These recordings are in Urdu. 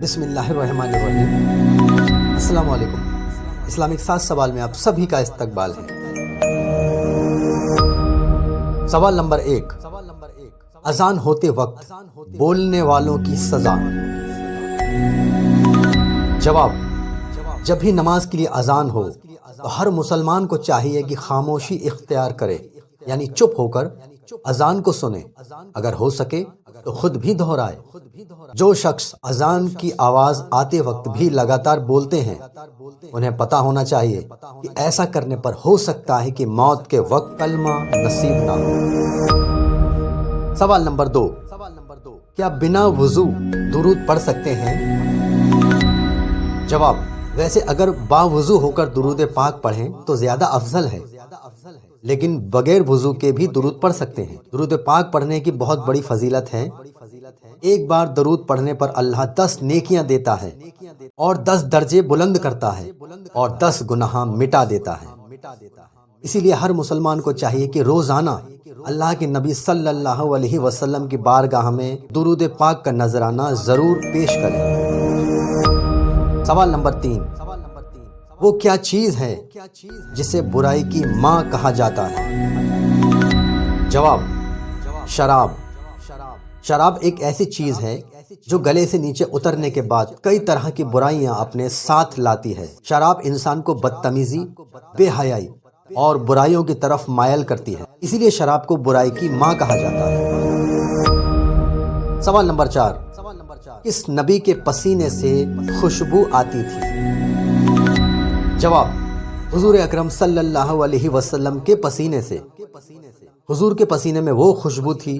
بسم اللہ الرحمن الرحیم۔ السلام علیکم۔ اسلامک 7 سوال میں آپ سبھی کا استقبال ہے۔ سوال نمبر 1، اذان ہوتے وقت بولنے والوں کی سزا۔ جواب، جب بھی نماز کے لیے اذان ہو تو ہر مسلمان کو چاہیے کہ خاموشی اختیار کرے، یعنی چپ ہو کر اذان کو سنے، اگر ہو سکے تو خود بھی دہرائے۔ جو شخص اذان کی آواز آتے وقت بھی لگاتار بولتے ہیں انہیں پتہ ہونا چاہیے کہ ایسا کرنے پر ہو سکتا ہے کہ موت کے وقت کلمہ نصیب نہ ہو۔ سوال نمبر 2، کیا بنا وضو درود پڑھ سکتے ہیں؟ جواب، ویسے اگر باوضو ہو کر درود پاک پڑھیں تو زیادہ افضل ہے، لیکن بغیر وضو کے بھی درود پڑھ سکتے ہیں۔ درود پاک پڑھنے کی بہت بڑی فضیلت ہے۔ ایک بار درود پڑھنے پر اللہ 10 نیکیاں دیتا ہے اور 10 درجے بلند کرتا ہے اور 10 گناہ مٹا دیتا ہے۔ اسی لیے ہر مسلمان کو چاہیے کہ روزانہ اللہ کے نبی صلی اللہ علیہ وسلم کی بارگاہ میں درود پاک کا نذرانہ ضرور پیش کریں۔ سوال نمبر 3، وہ کیا چیز ہے جسے برائی کی ماں کہا جاتا ہے؟ جواب، شراب۔ شراب ایک ایسی چیز ہے جو گلے سے نیچے اترنے کے بعد کئی طرح کی برائیاں اپنے ساتھ لاتی ہے۔ شراب انسان کو بدتمیزی، بے حیائی اور برائیوں کی طرف مائل کرتی ہے، اسی لیے شراب کو برائی کی ماں کہا جاتا ہے۔ سوال نمبر 4، کس نبی کے پسینے سے خوشبو آتی تھی؟ جواب، حضور اکرم صلی اللہ علیہ وسلم کے پسینے سے۔ حضور کے پسینے میں وہ خوشبو تھی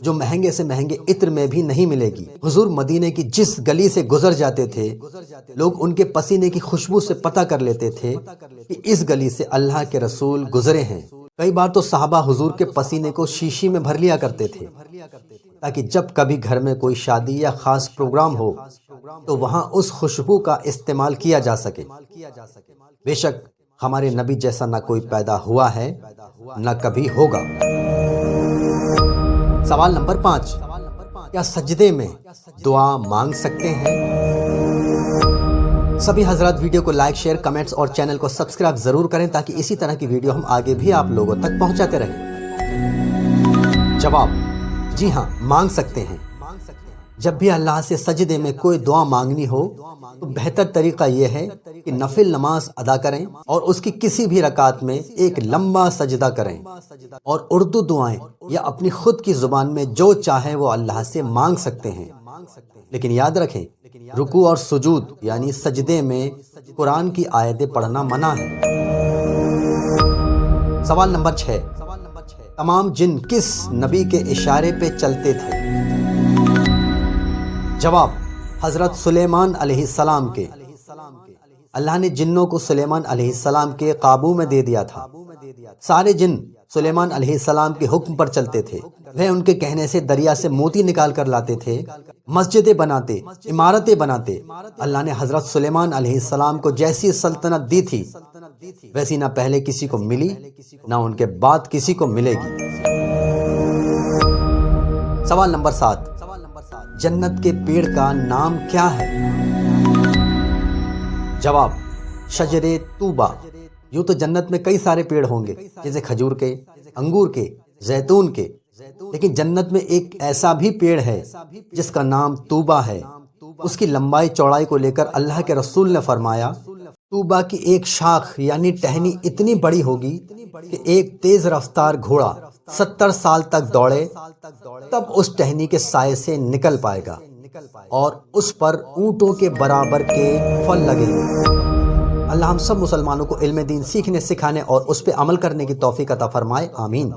جو مہنگے سے مہنگے عطر میں بھی نہیں ملے گی۔ حضور مدینے کی جس گلی سے گزر جاتے تھے لوگ ان کے پسینے کی خوشبو سے پتہ کر لیتے تھے کہ اس گلی سے اللہ کے رسول گزرے ہیں۔ کئی بار تو صحابہ حضور کے پسینے کو شیشی میں بھر لیا کرتے تھے تاکہ جب کبھی گھر میں کوئی شادی یا خاص پروگرام ہو تو وہاں اس خوشبو کا استعمال کیا جا سکے۔ بے شک ہمارے نبی جیسا نہ کوئی پیدا ہوا ہے نہ کبھی ہوگا۔ سوال نمبر 5، کیا سجدے میں دعا مانگ سکتے ہیں؟ سبھی حضرات ویڈیو کو لائک، شیئر، کمنٹس اور چینل کو سبسکرائب ضرور کریں تاکہ اسی طرح کی ویڈیو ہم آگے بھی آپ لوگوں تک پہنچاتے رہیں۔ جواب، جی ہاں، مانگ سکتے ہیں۔ جب بھی اللہ سے سجدے میں کوئی دعا مانگنی ہو تو بہتر طریقہ یہ ہے کہ نفل نماز ادا کریں اور اس کی کسی بھی رکعت میں ایک لمبا سجدہ کریں، اور اردو دعائیں یا اپنی خود کی زبان میں جو چاہیں وہ اللہ سے مانگ سکتے ہیں، لیکن یاد رکھیں رکوع اور سجود یعنی سجدے میں قرآن کی آیتیں پڑھنا منع ہے۔ سوال نمبر 6، تمام جن کس نبی کے اشارے پہ چلتے تھے؟ جواب، حضرت سلیمان علیہ السلام کے۔ اللہ نے جنوں کو سلیمان علیہ السلام کے قابو میں دے دیا تھا۔ سارے جن سلیمان علیہ السلام کے حکم پر چلتے تھے۔ وہ ان کے کہنے سے دریا سے موتی نکال کر لاتے تھے، مسجدیں بناتے، عمارتیں بناتے۔ اللہ نے حضرت سلیمان علیہ السلام کو جیسی سلطنت دی تھی ویسی نہ پہلے کسی کو ملی نہ ان کے بعد کسی کو ملے گی۔ سوال نمبر 7، جنت کے پیڑ کا نام کیا ہے؟ جواب، شجر طوبہ۔ یوں تو جنت میں کئی سارے پیڑ ہوں گے جیسے کھجور کے، انگور کے، زیتون کے، لیکن جنت میں ایک ایسا بھی پیڑ ہے جس کا نام طوبہ ہے۔ اس کی لمبائی چوڑائی کو لے کر اللہ کے رسول نے فرمایا طوبہ کی ایک شاخ یعنی ٹہنی اتنی بڑی ہوگی کہ ایک تیز رفتار گھوڑا 70 سال تک دوڑے تب اس ٹہنی کے سائے سے نکل پائے گا، اور اس پر اونٹوں کے برابر کے پھل لگیں گے۔ اللہ ہم سب مسلمانوں کو علم دین سیکھنے، سکھانے اور اس پہ عمل کرنے کی توفیق عطا فرمائے، آمین۔